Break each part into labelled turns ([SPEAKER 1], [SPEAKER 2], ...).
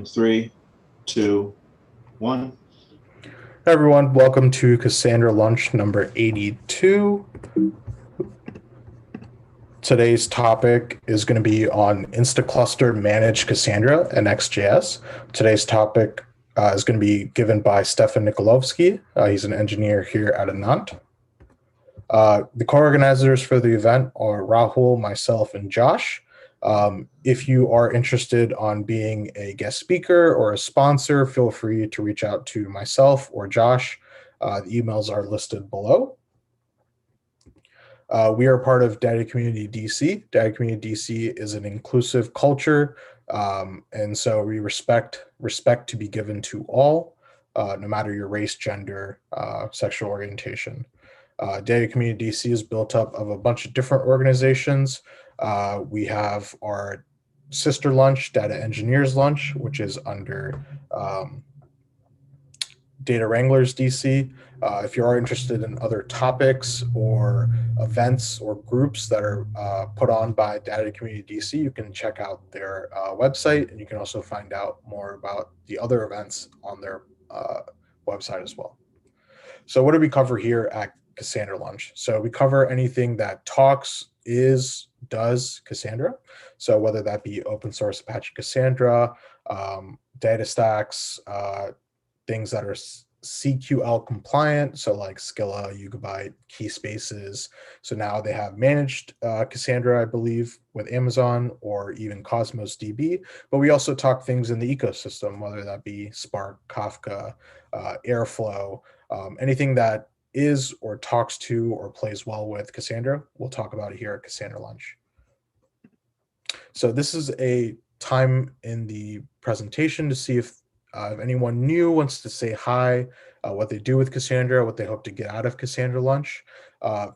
[SPEAKER 1] in 3, 2, 1.
[SPEAKER 2] Hey everyone, welcome to Cassandra Lunch number 82. Today's topic is going to be on Instaclustr Manage Cassandra and Next.js. Today's topic is going to be given by Stefan Nikolovsky. He's an engineer here at Anant. The co-organizers for the event are Rahul, myself, and Josh. If you are interested on being a guest speaker or a sponsor, feel free to reach out to myself or Josh. The emails are listed below. We are part of Data Community DC. Data Community DC is an inclusive culture, and so we respect to be given to all, no matter your race, gender, sexual orientation. Data Community DC is built up of a bunch of different organizations. We have our sister lunch, Data Engineers Lunch, which is under Data Wranglers DC. If you are interested in other topics or events or groups that are put on by Data Community DC, you can check out their website, and you can also find out more about the other events on their website as well. So what do we cover here at Cassandra Lunch? So we cover anything that does Cassandra. So whether that be open source Apache Cassandra, data stacks, things that are CQL compliant, so like Scala, Yugabyte, key spaces. So now they have managed Cassandra, I believe, with Amazon or even Cosmos DB. But we also talk things in the ecosystem, whether that be Spark, Kafka, Airflow, anything that is or talks to or plays well with Cassandra. We'll talk about it here at Cassandra Lunch. So this is a time in the presentation to see if anyone new wants to say hi, what they do with Cassandra, what they hope to get out of Cassandra Lunch.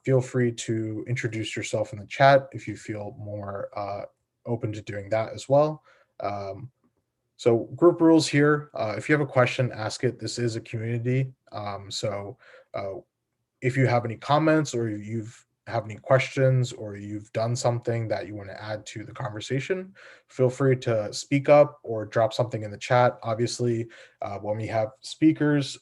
[SPEAKER 2] Feel free to introduce yourself in the chat if you feel more open to doing that as well. So group rules here. If you have a question, ask it. This is a community. So if you have any comments or have any questions or you've done something that you want to add to the conversation, feel free to speak up or drop something in the chat. Obviously, when we have speakers,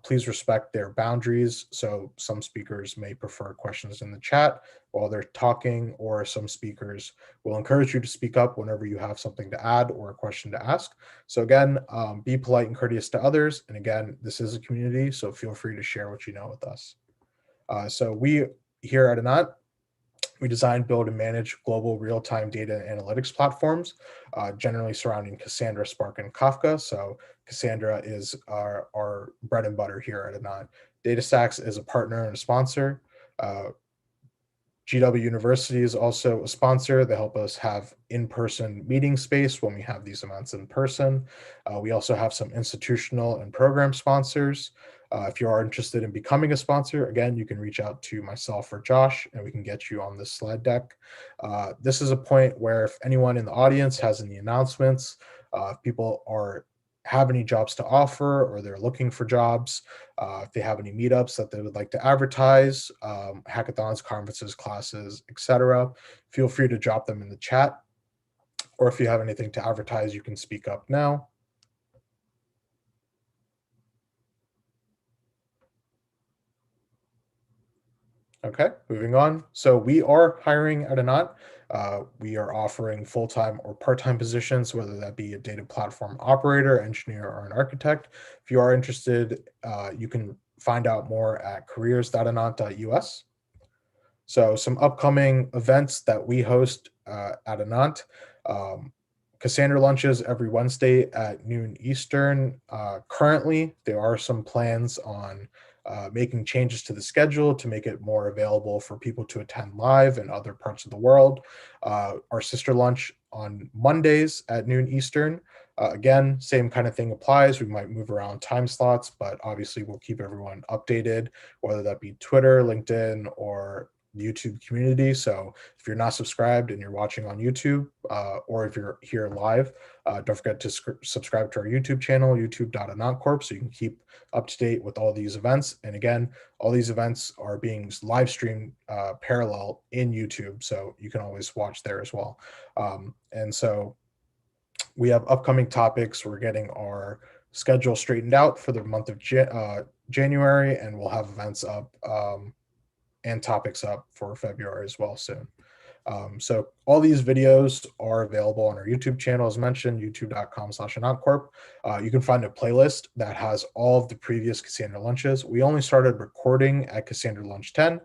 [SPEAKER 2] please respect their boundaries. So some speakers may prefer questions in the chat while they're talking, or some speakers will encourage you to speak up whenever you have something to add or a question to ask. So again, be polite and courteous to others. And again, this is a community, so feel free to share what you know with us. So we here at Anant, we design, build, and manage global real-time data analytics platforms, generally surrounding Cassandra, Spark, and Kafka. So Cassandra is our bread and butter here at Anant. DataStax is a partner and a sponsor. GW University is also a sponsor. They help us have in-person meeting space when we have these events in person. We also have some institutional and program sponsors. If you are interested in becoming a sponsor, again, you can reach out to myself or Josh, and we can get you on this slide deck. This is a point where if anyone in the audience has any announcements, if people have any jobs to offer or they're looking for jobs, if they have any meetups that they would like to advertise, hackathons, conferences, classes, etc., feel free to drop them in the chat. Or if you have anything to advertise, you can speak up now. Okay, moving on. So we are hiring at Anant. We are offering full-time or part-time positions, whether that be a data platform operator, engineer, or an architect. If you are interested, you can find out more at careers.anant.us. So some upcoming events that we host at Anant. Cassandra lunches every Wednesday at noon Eastern. Currently, there are some plans on making changes to the schedule to make it more available for people to attend live in other parts of the world. Our sister lunch on Mondays at noon Eastern. Again, same kind of thing applies. We might move around time slots, but obviously we'll keep everyone updated, whether that be Twitter, LinkedIn, or YouTube community. So if you're not subscribed and you're watching on YouTube, or if you're here live, don't forget to subscribe to our YouTube channel, youtube.anantcorp, so you can keep up to date with all these events. And again, all these events are being live streamed parallel in YouTube, so you can always watch there as well. And so We have upcoming topics. We're getting our schedule straightened out for the month of January, and we'll have events up and topics up for February as well soon. So all these videos are available on our YouTube channel, as mentioned, youtube.com/AnantCorp. You can find a playlist that has all of the previous Cassandra Lunches. We only started recording at Cassandra Lunch 10.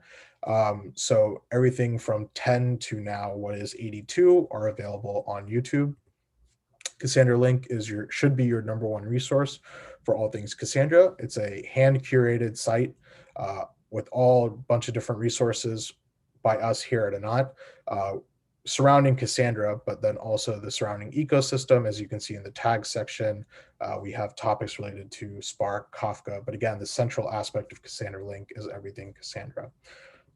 [SPEAKER 2] So everything from 10 to now, what is 82, are available on YouTube. Cassandra.Link should be your number one resource for all things Cassandra. It's a hand-curated site with all a bunch of different resources by us here at Anant surrounding Cassandra, but then also the surrounding ecosystem. As you can see in the tag section, we have topics related to Spark, Kafka, but again, the central aspect of Cassandra.Link is everything Cassandra.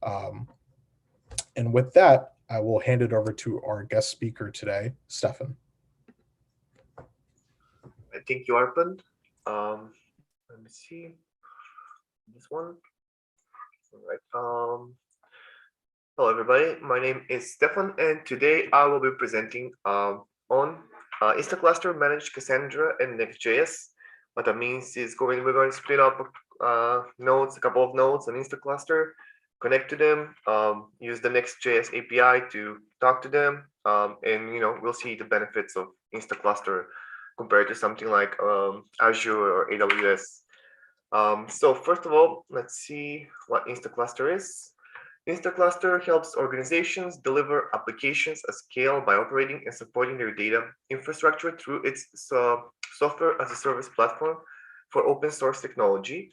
[SPEAKER 2] And with that, I will hand it over to our guest speaker today, Stefan.
[SPEAKER 1] Thank you, Arpan. Let me see this one. All right. Hello, everybody. My name is Stefan, and today I will be presenting on Instaclustr managed Cassandra and Next.js. What that means is we're going to split up nodes, a couple of nodes on Instaclustr, connect to them, use the Next.js API to talk to them, and we'll see the benefits of Instaclustr compared to something like Azure or AWS. So first of all, let's see what Instaclustr is. Instaclustr helps organizations deliver applications at scale by operating and supporting their data infrastructure through its software as a service platform for open source technology.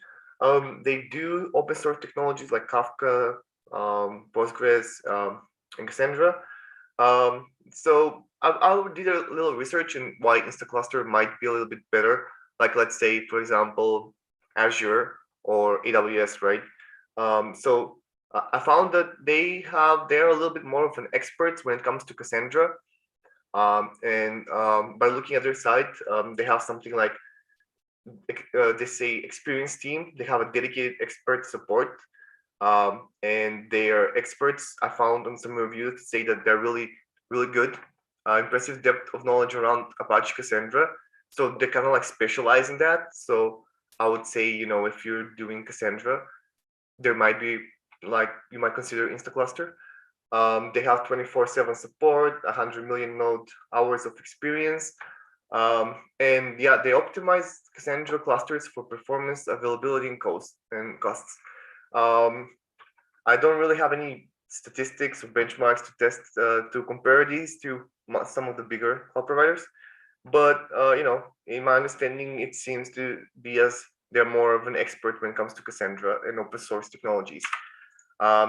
[SPEAKER 1] They do open source technologies like Kafka, Postgres, and Cassandra. So I did a little research on why Instaclustr might be a little bit better. Like, let's say, for example, Azure or AWS, right? So I found that they're a little bit more of an expert when it comes to Cassandra. And by looking at their site, they have something like they say experienced team. They have a dedicated expert support. And their experts, I found on some reviews, say that they're really, really good. Impressive depth of knowledge around Apache Cassandra. So they kind of like specialize in that. So I would say, if you're doing Cassandra, there might be you might consider Instaclustr. They have 24/7 support, 100 million node hours of experience. And yeah, they optimize Cassandra clusters for performance, availability, and costs. I don't really have any statistics or benchmarks to test to compare these to some of the bigger cloud providers. But in my understanding, it seems to be as they're more of an expert when it comes to Cassandra and open source technologies.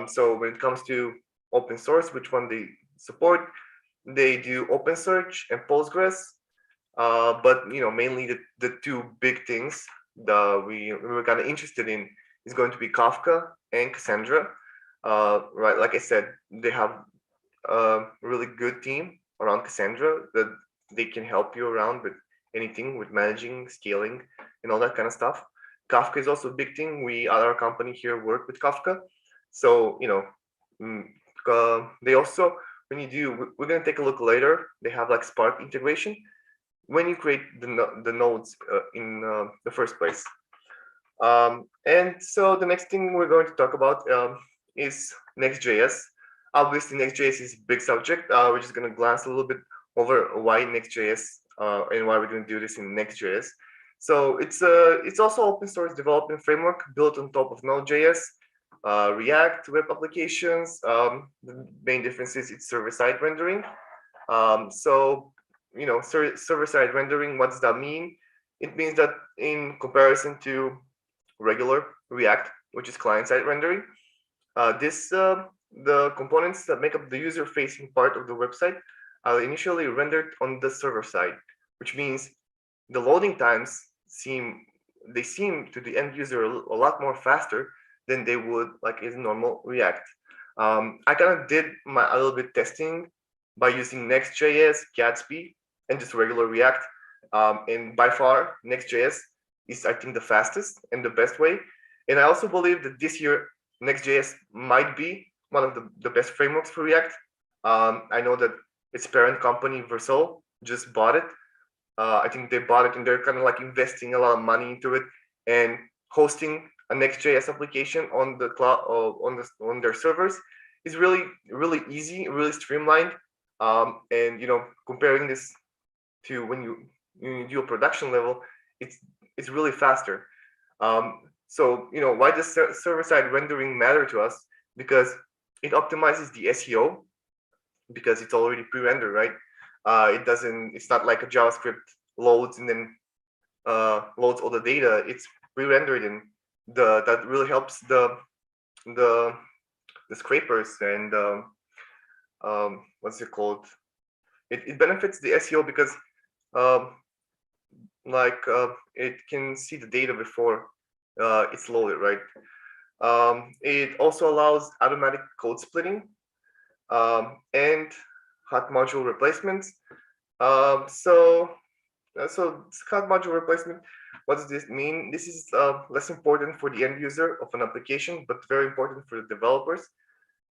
[SPEAKER 1] So when it comes to open source, which one they support, they do OpenSearch and Postgres. But mainly the two big things that we were kind of interested in is going to be Kafka and Cassandra. Right, like I said, they have a really good team around Cassandra that they can help you around with anything with managing, scaling, and all that kind of stuff. Kafka is also a big thing. We at our company here work with Kafka. So, they also, when you do, we're going to take a look later, they have like Spark integration when you create the nodes in the first place. And so the next thing we're going to talk about is Next.js. Obviously, Next.js is a big subject. We're just going to glance a little bit over why Next.js and why we're going to do this in Next.js. So it's also open source development framework built on top of Node.js, React web applications. The main difference is it's server-side rendering. So server-side rendering, what does that mean? It means that in comparison to regular React, which is client-side rendering, the components that make up the user-facing part of the website are initially rendered on the server side, which means the loading times seem to the end user a lot more faster than they would like in normal React. I kind of did a little bit testing by using Next.js, Gatsby, and just regular React. And by far, Next.js is, I think, the fastest and the best way. And I also believe that this year, Next.js might be one of the best frameworks for React. I know that its parent company, Vercel, just bought it, I think they bought it and they're kind of like investing a lot of money into it, and hosting a Next.js application on the cloud on their servers is really easy, really streamlined. And comparing this to when you do a production level, it's really faster. So why does server-side rendering matter to us? Because it optimizes the SEO, because it's already pre-rendered, right? It's not like a JavaScript loads and then loads all the data. It's pre-rendered, and that really helps the scrapers and what's it called? It benefits the SEO because um, it can see the data before it's loaded, right? It also allows automatic code splitting and hot module replacements. So hot module replacement, what does this mean? This is less important for the end user of an application, but very important for the developers.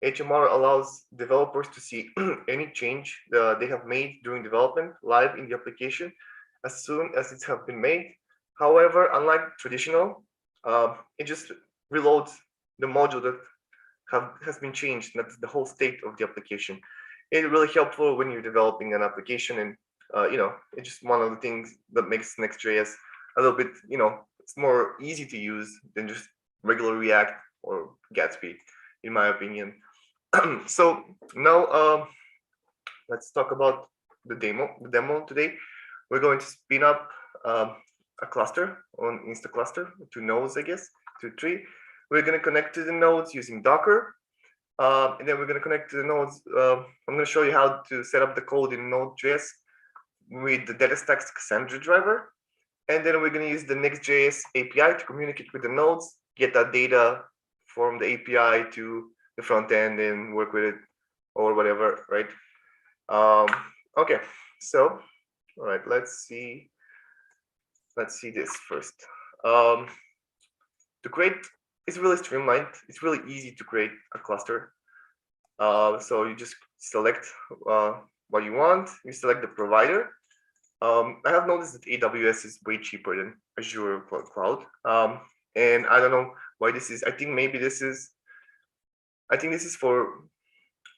[SPEAKER 1] HMR allows developers to see any change they have made during development live in the application as soon as it has been made. However, unlike traditional, it just reloads the module that has been changed, not the whole state of the application. It's really helpful when you're developing an application, and it's just one of the things that makes Next.js a little bit, it's more easy to use than just regular React or Gatsby, in my opinion. So now let's talk about the demo today. We're going to spin up a cluster on Instaclustr, 2 nodes, I guess, 2, 3. We're going to connect to the nodes using Docker. And then we're going to connect to the nodes. I'm going to show you how to set up the code in Node.js with the DataStax Cassandra driver. And then we're going to use the Next.js API to communicate with the nodes, get that data from the API to the front end and work with it or whatever, right? Okay, so, all right, let's see this first. To create, it's really streamlined. It's really easy to create a cluster. So you just select what you want. You select the provider. I have noticed that AWS is way cheaper than Azure Cloud. And I don't know why this is. I think this is for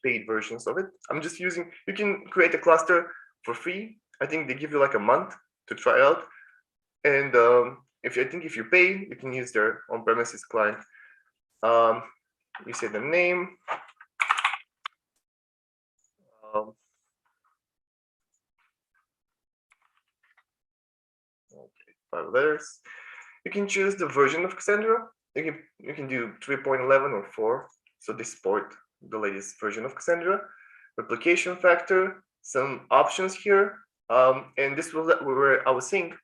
[SPEAKER 1] paid versions of it. I'm just using, you can create a cluster for free. I think they give you like a month to try out. And if you pay, you can use their on-premises client. You say the name. Okay, 5 letters. You can choose the version of Cassandra. You can do 3.11 or 4. So they support the latest version of Cassandra. Replication factor, some options here. And this was where I was saying.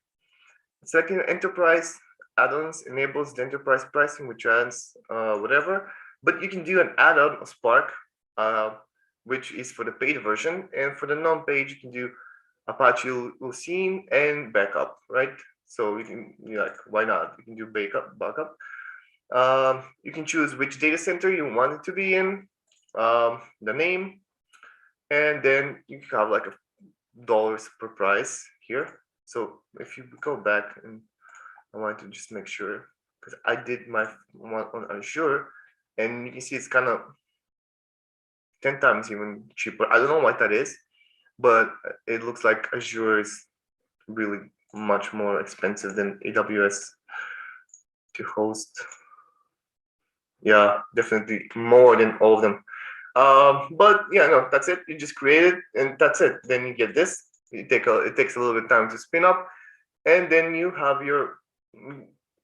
[SPEAKER 1] Second, enterprise add-ons enables the enterprise pricing, which adds whatever. But you can do an add-on of Spark, which is for the paid version. And for the non-paid, you can do Apache Lucene and backup, right? So you can, why not? You can do backup. You can choose which data center you want it to be in, the name, and then you have like $1 per price here. So if you go back, and I want to just make sure, because I did my one on Azure, and you can see it's kind of 10 times even cheaper. I don't know what that is, but it looks like Azure is really much more expensive than AWS to host. Yeah, definitely more than all of them. But yeah, no, that's it. You just create it, and that's it. Then you get this. It takes a little bit of time to spin up, and then you have your,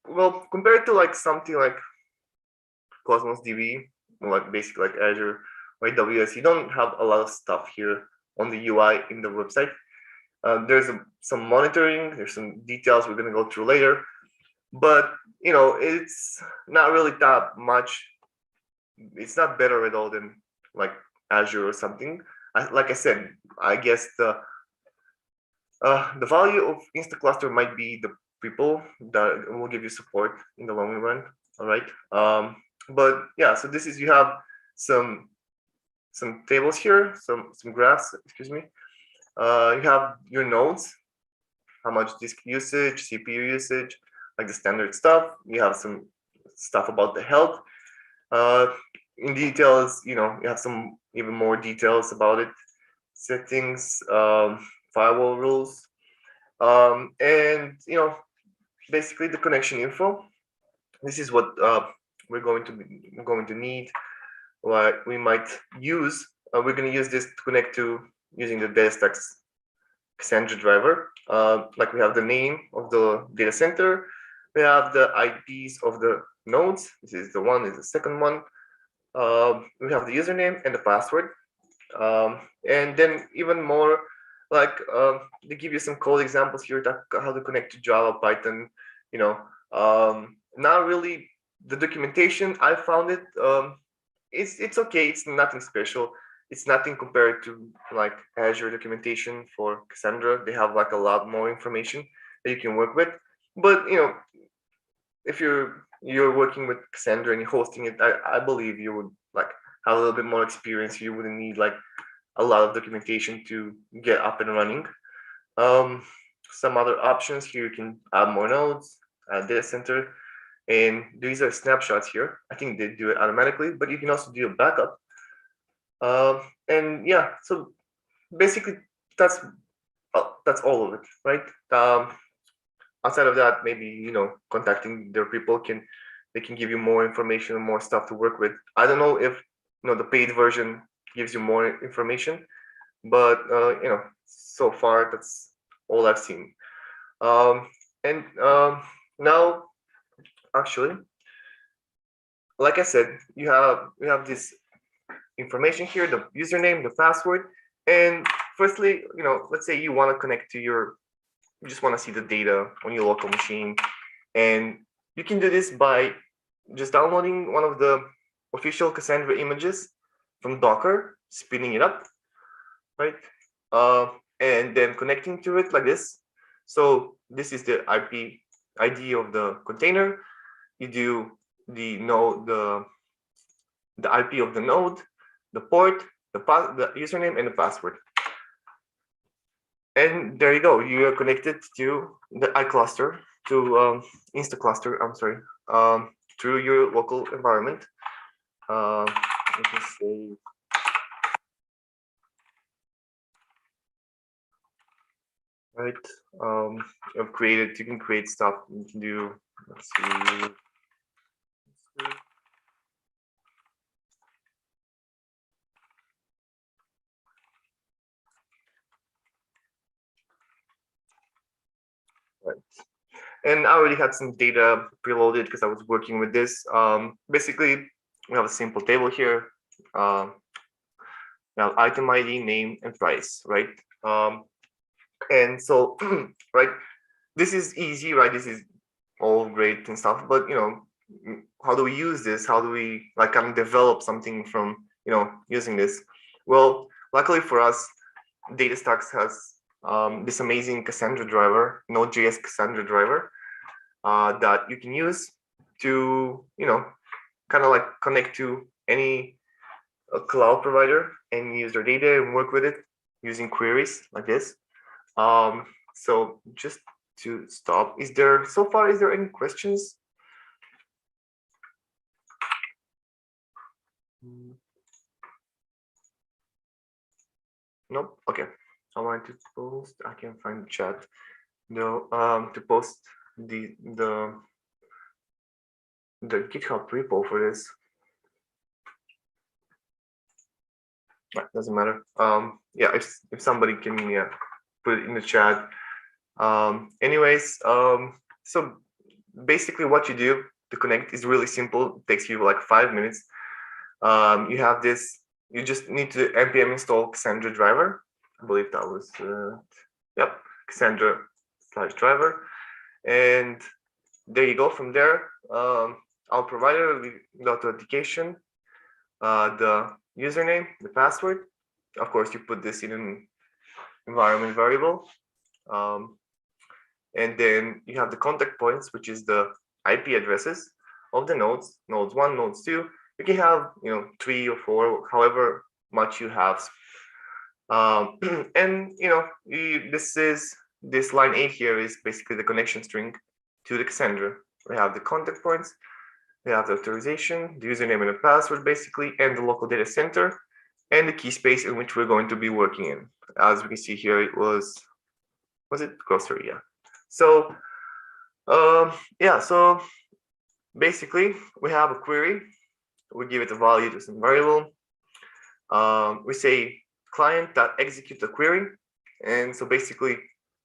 [SPEAKER 1] well, compared to like something like Cosmos DB, like basically like Azure or AWS, you don't have a lot of stuff here on the UI in the website. There's some monitoring. There's some details we're gonna go through later, but it's not really that much. It's not better at all than like Azure or something. Like I said, I guess the value of Instaclustr might be the people that will give you support in the long run. All right. But yeah, so this is, you have some tables here, some graphs. Excuse me. You have your nodes. how much disk usage, CPU usage, like the standard stuff. You have some stuff about the health. In details, you have some even more details about it, settings, firewall rules, and basically the connection info. This is what we're going to need. What we might use. We're going to use this to connect to using the DataStax Cassandra driver. Like we have the name of the data center. We have the IPs of the nodes. This is the one. Is the second one. We have the username and the password. And then even more, like they give you some code examples here, how to connect to Java, Python. Not really the documentation. I found it. It's okay. It's nothing special. It's nothing compared to like Azure documentation for Cassandra. They have like a lot more information that you can work with. But if you're working with Cassandra and you're hosting it, I believe you would like have a little bit more experience. You wouldn't need like a lot of documentation to get up and running. Some other options here, you can add more nodes, add data center, and these are snapshots here. I think they do it automatically, but you can also do a backup. And yeah, so basically that's all of it, right? Outside of that, maybe contacting their people they can give you more information and more stuff to work with. I don't know if the paid version gives you more information, but so far that's all I've seen. And now, actually, like I said, we have this information here, the username, the password, and firstly, let's say you want to connect to you just want to see the data on your local machine, and you can do this by just downloading one of the official Cassandra images from Docker, spinning it up, right? And then connecting to it like this. So this is the IP ID of the container. You do the node, the IP of the node, the port, the username, and the password. And there you go. You are connected to the iCluster, to Instaclustr. I'm sorry, through your local environment. Let me say. Right. You can create stuff. You can do. Let's see. Right. And I already had some data preloaded because I was working with this. Basically, we have a simple table here. Now, item ID, name, and price, right? And so, right, this is easy, right? This is all great and stuff, but how do we use this? How do we like kind of develop something from using this? Well, luckily for us, DataStax has this amazing Cassandra driver, Node.js Cassandra driver, that you can use to kind of like connect to any cloud provider and use their data and work with it using queries like this. So just to stop, is there any questions? Nope. Okay. I want to post. I can find the chat. No. To post the GitHub repo for this. Doesn't matter. Yeah. If somebody can put it in the chat. Anyways. So basically, what you do to connect is really simple. It takes you like 5 minutes. You have this. You just need to npm install Cassandra driver. I believe that was yep, Cassandra/driver, and there you go. From there, our provider will the authentication, the username, the password. Of course, you put this in an environment variable, and then you have the contact points, which is the IP addresses of the nodes 1, nodes 2. You can have 3 or 4, however much you have, and this is this line 8 here is basically the connection string to the Cassandra. We have the contact points, we have the authorization, the username and the password basically, and the local data center, and the key space in which we're going to be working in. As we can see here, it was it grocery? Yeah. So yeah, so basically we have a query. We give it a value to some variable. We say client.execute the query, and so basically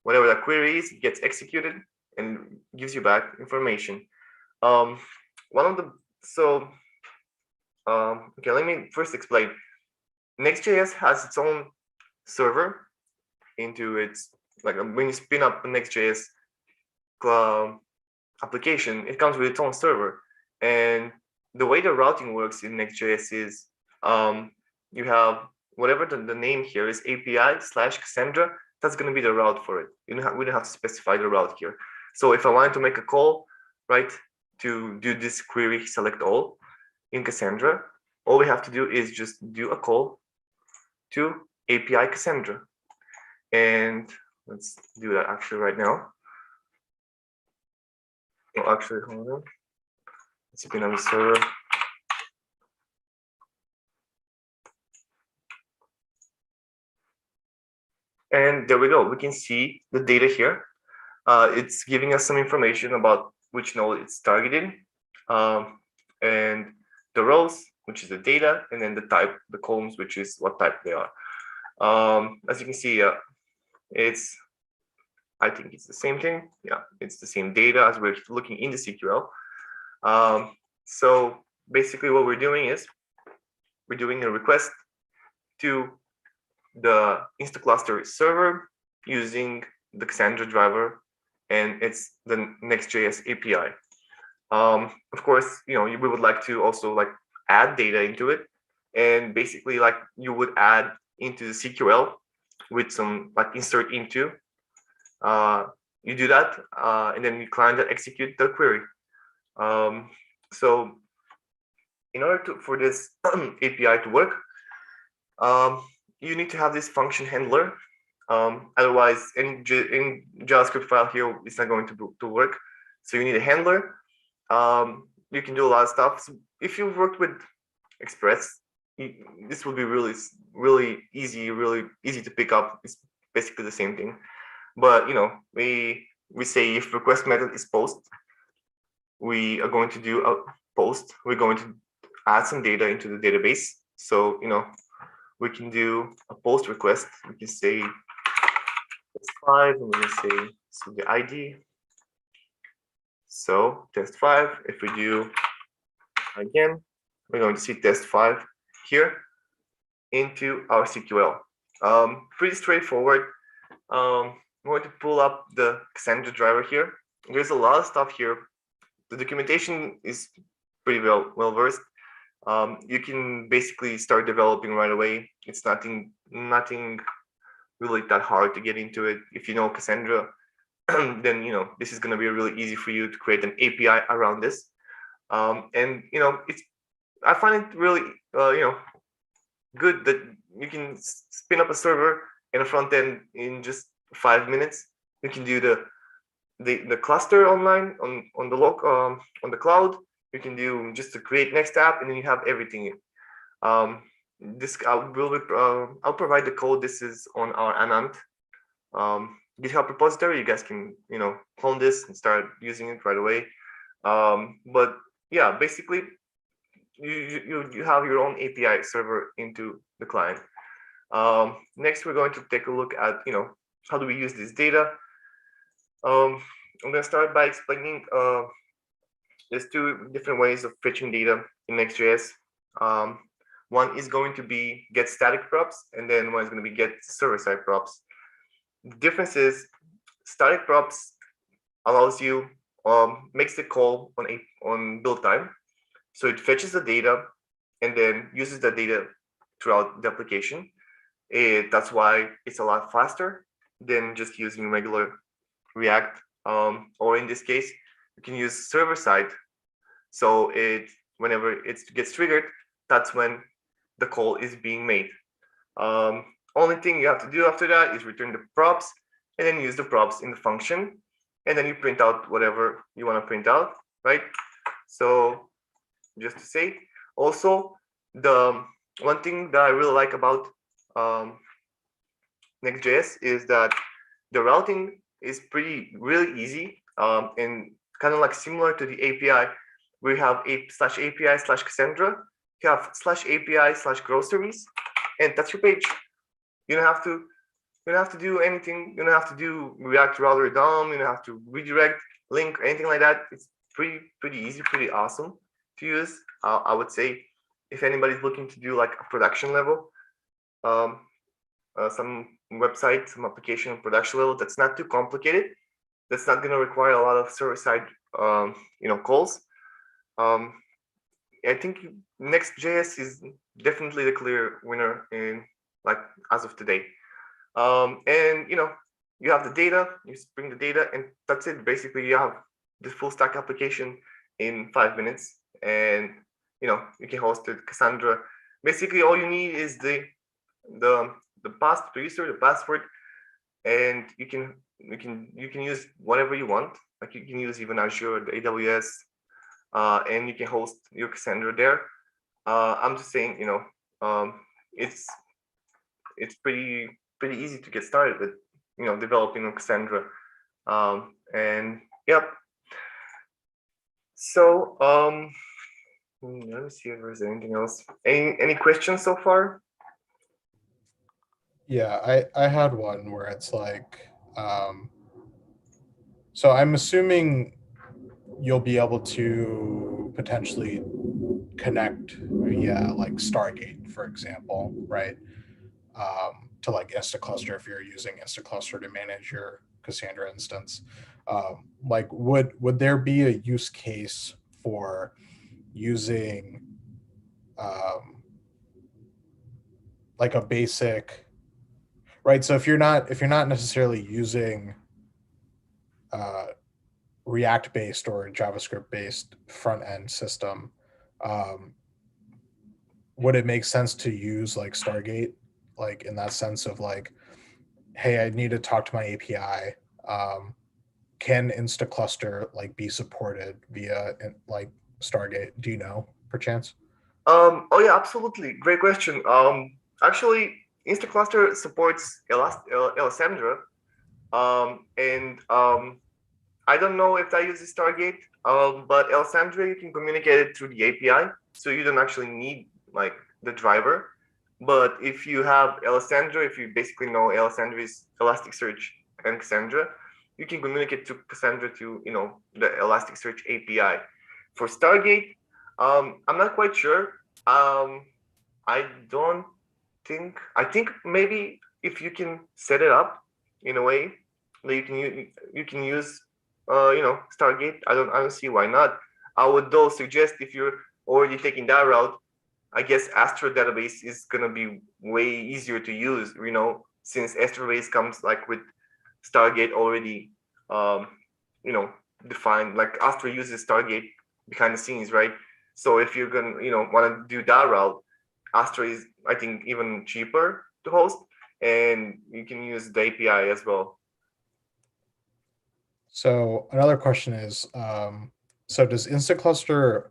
[SPEAKER 1] whatever that query is, it gets executed and gives you back information. Okay, let me first explain. Next.js has its own server into its, like when you spin up a Next.js application, it comes with its own server. And the way the routing works in Next.js is you have whatever the name here is API/Cassandra, that's going to be the route for it. We don't have to specify the route here. So if I wanted to make a call, right, to do this query select all in Cassandra, all we have to do is just do a call to API Cassandra. And let's do that actually right now. Oh, actually, hold on. Let's spin up the server. And there we go. We can see the data here. It's giving us some information about which node it's targeting, and the rows, which is the data, and then the type, the columns, which is what type they are. As you can see, I think it's the same thing. Yeah, it's the same data as we're looking in the CQL. So basically what we're doing is we're doing a request to the Instaclustr server using the Cassandra driver, and it's the Next.js API. Of course, we would like to also like add data into it, and basically like you would add into the CQL with some like insert into. You do that, and then you client that execute the query. So in order for this API to work, you need to have this function handler. Otherwise, any JavaScript file here is not going to work. So you need a handler. You can do a lot of stuff. So if you've worked with Express, this will be really easy to pick up. It's basically the same thing. But we say if request method is post, we are going to do a post. We're going to add some data into the database. So we can do a post request. We can say test5, and we say so the ID. So test5. If we do again, we're going to see test5 here into our CQL. Pretty straightforward. I'm going to pull up the Cassandra driver here. There's a lot of stuff here. The documentation is pretty well versed. You can basically start developing right away. It's nothing really that hard to get into it. If you know Cassandra, then this is going to be really easy for you to create an API around this. And I find it really good that you can spin up a server and a front end in just 5 minutes. You can do the cluster online on the cloud. You can do just to create next app, and then you have everything. I'll provide the code. This is on our Anant GitHub repository. You guys can clone this and start using it right away. But yeah, basically you have your own API server into the client. Next, we're going to take a look at how do we use this data. I'm going to start by explaining there's two different ways of fetching data in Next.js. One is going to be get static props, and then one is going to be get server-side props. The difference is static props allows you makes the call on build time, so it fetches the data and then uses the data throughout the application. That's why it's a lot faster than just using regular React, or in this case, you can use server side. So whenever it gets triggered, that's when the call is being made. Only thing you have to do after that is return the props and then use the props in the function, and then you print out whatever you want to print out, right? So just to say, also the one thing that I really like about Next.js is that the routing is really easy, and kind of like similar to the API. We have /API/Cassandra. You have /API/groceries, and that's your page. You don't have to you don't have to do anything. You don't have to do React router DOM. You don't have to redirect, link, or anything like that. It's pretty easy, pretty awesome to use. I would say if anybody's looking to do like a production level, um, some website, some application on production level that's not too complicated, that's not going to require a lot of server-side, calls. I think Next.js is definitely the clear winner in like as of today. And you have the data, you bring the data, and that's it. Basically, you have the full stack application in 5 minutes, and you can host it, Cassandra. Basically, all you need is the user, the password, and you can use whatever you want. Like you can use even Azure, the AWS, and you can host your Cassandra there. I'm just saying, it's pretty easy to get started with, developing on Cassandra. And yep. So let me see if there's anything else. Any questions so far?
[SPEAKER 2] Yeah, I had one where it's like, so I'm assuming you'll be able to potentially connect via like Stargate, for example, right? To like Instaclustr if you're using Instaclustr to manage your Cassandra instance. Like, would there be a use case for using like a basic, right? So if you're not necessarily using React based or JavaScript based front end system, um, would it make sense to use like Stargate, like in that sense of like, hey, I need to talk to my API. Can Instaclustr like be supported via like Stargate? Do you know, perchance?
[SPEAKER 1] Oh yeah, absolutely. Great question. Actually, Instaclustr supports Cassandra, and I don't know if that uses Stargate, but Cassandra, you can communicate it through the API, so you don't actually need like the driver. But if you have Cassandra, if you basically know Cassandra is Elasticsearch and Cassandra, you can communicate to Cassandra to the Elasticsearch API. For Stargate, I'm not quite sure. I don't think. I think maybe if you can set it up in a way that you can use Stargate. I don't see why not. I would though suggest if you're already taking that route, I guess Astra database is gonna be way easier to use, since Astra base comes like with Stargate already, defined. Like Astra uses Stargate behind the scenes, right? So if you're gonna, want to do that route, Astra is, I think, even cheaper to host, and you can use the API as well.
[SPEAKER 2] So another question is, so does Instaclustr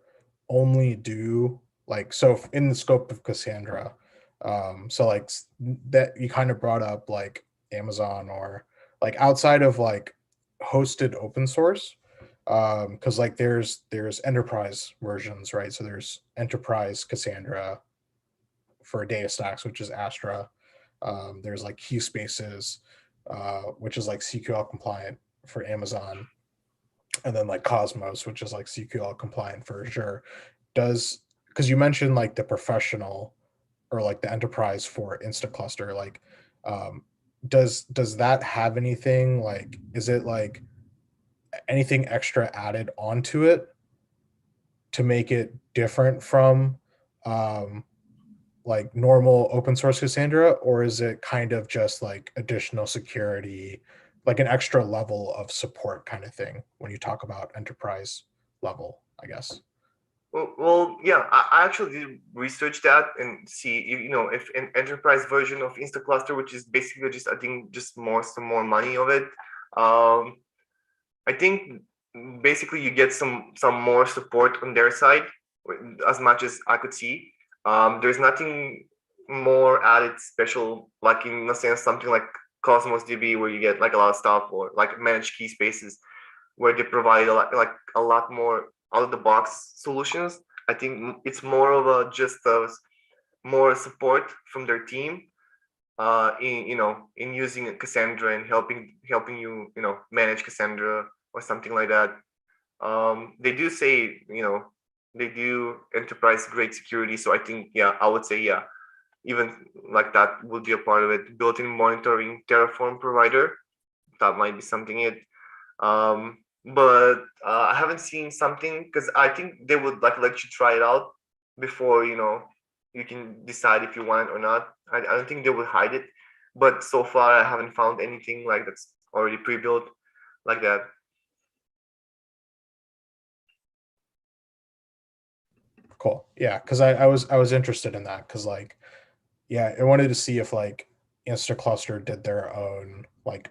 [SPEAKER 2] only do like, so in the scope of Cassandra, so like that you kind of brought up like Amazon or like outside of like hosted open source, because like there's enterprise versions, right? So there's enterprise Cassandra for data stacks, which is Astra. There's like Key Spaces, which is like CQL compliant for Amazon, and then like Cosmos, which is like CQL compliant for Azure. Because you mentioned like the professional or like the enterprise for Instaclustr, like does that have anything, like is it like anything extra added onto it to make it different from like normal open source Cassandra, or is it kind of just like additional security, like an extra level of support kind of thing when you talk about enterprise level, I guess?
[SPEAKER 1] Well, yeah, I actually did research that and see, if an enterprise version of Instaclustr, which is basically just, I think, just some more money of it. Um, I think basically you get some more support on their side, as much as I could see. There's nothing more added special, like in a sense, something like Cosmos DB, where you get like a lot of stuff, or like managed key spaces, where they provide a lot more out of the box solutions. I think it's more of a just a more support from their team, in using Cassandra and helping you, manage Cassandra or something like that. They do say, they do enterprise grade security, so I think, yeah, I would say, yeah, even like that would be a part of it. Built-in monitoring Terraform provider, that might be something it. But I haven't seen something, because I think they would like let you try it out before, you can decide if you want it or not. I don't think they would hide it, but so far I haven't found anything like that's already pre-built like that.
[SPEAKER 2] Cool. Yeah, because I was interested in that because like, yeah, I wanted to see if like Instaclustr did their own like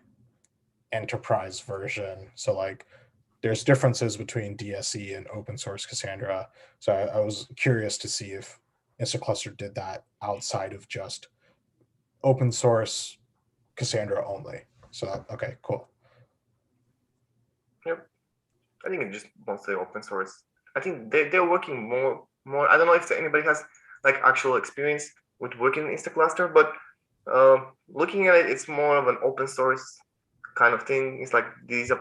[SPEAKER 2] enterprise version. So like there's differences between DSE and open source Cassandra. So I was curious to see if Instaclustr did that outside of just open source Cassandra only. So okay, cool.
[SPEAKER 1] Yep. I think it's just mostly open source. I think they're working more. I don't know if anybody has like actual experience with working in Instaclustr, but looking at it, it's more of an open source kind of thing. It's like these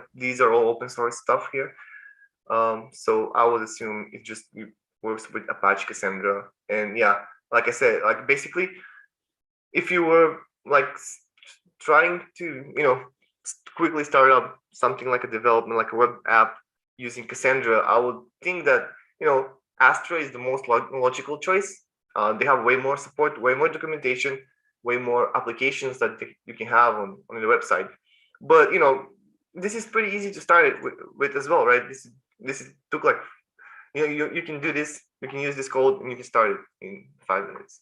[SPEAKER 1] are all open source stuff here. So I would assume it works with Apache Cassandra. And yeah, like I said, like basically, if you were like trying to, quickly start up something like a development, like a web app using Cassandra, I would think that, Astra is the most logical choice. They have way more support, way more documentation, way more applications that you can have on the website. But this is pretty easy to start it with as well, right? This took like, you can do this, you can use this code, and you can start it in 5 minutes.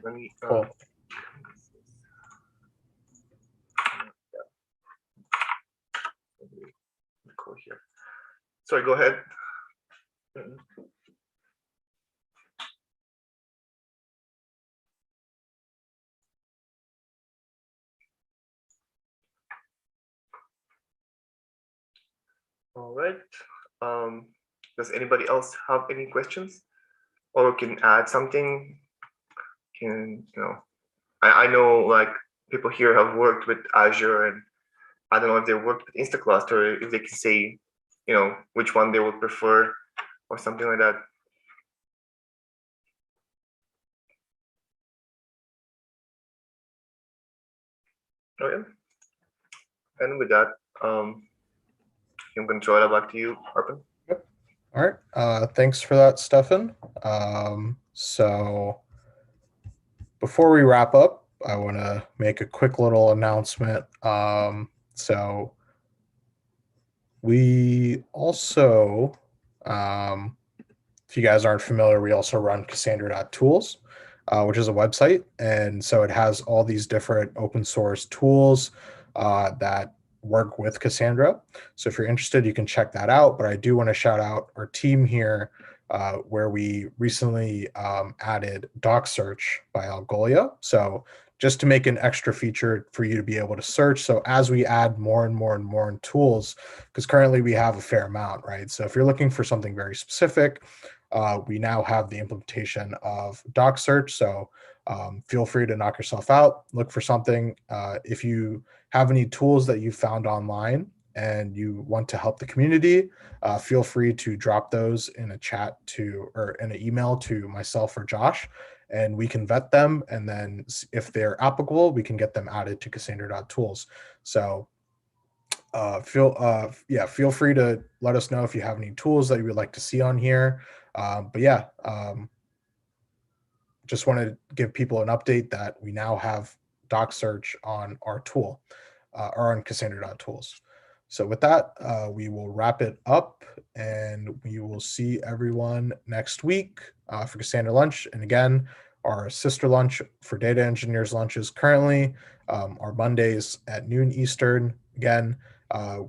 [SPEAKER 1] Let me
[SPEAKER 2] Cool.
[SPEAKER 1] go here. Sorry, go ahead. All right. Does anybody else have any questions, or can add something? I know like people here have worked with Azure, and I don't know if they worked with Instaclustr, if they can say, which one they would prefer or something like that. Okay. And with that, I'm going to throw it back to you, Arpan.
[SPEAKER 2] Yep. All right. Thanks for that, Stefan. So before we wrap up, I want to make a quick little announcement. So we also, if you guys aren't familiar, we also run Cassandra.tools, which is a website. And so it has all these different open source tools that work with Cassandra. So if you're interested, you can check that out. But I do want to shout out our team here, where we recently added doc search by Algolia. So just to make an extra feature for you to be able to search. So as we add more and more and more tools, because currently we have a fair amount, right? So if you're looking for something very specific, we now have the implementation of doc search. So feel free to knock yourself out, look for something. If you have any tools that you found online and you want to help the community, feel free to drop those in a chat or in an email to myself or Josh, and we can vet them. And then if they're applicable, we can get them added to Cassandra.tools. So feel free to let us know if you have any tools that you would like to see on here. But just want to give people an update that we now have doc search on our tool or on Cassandra.tools. So with that, we will wrap it up, and we will see everyone next week for Cassandra Lunch. And again, our sister lunch for data engineers lunches currently are Mondays at noon Eastern. Again,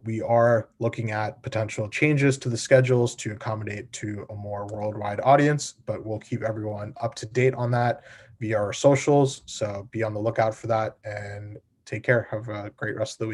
[SPEAKER 2] we are looking at potential changes to the schedules to accommodate to a more worldwide audience, but we'll keep everyone up to date on that via our socials. So be on the lookout for that, and take care. Have a great rest of the week.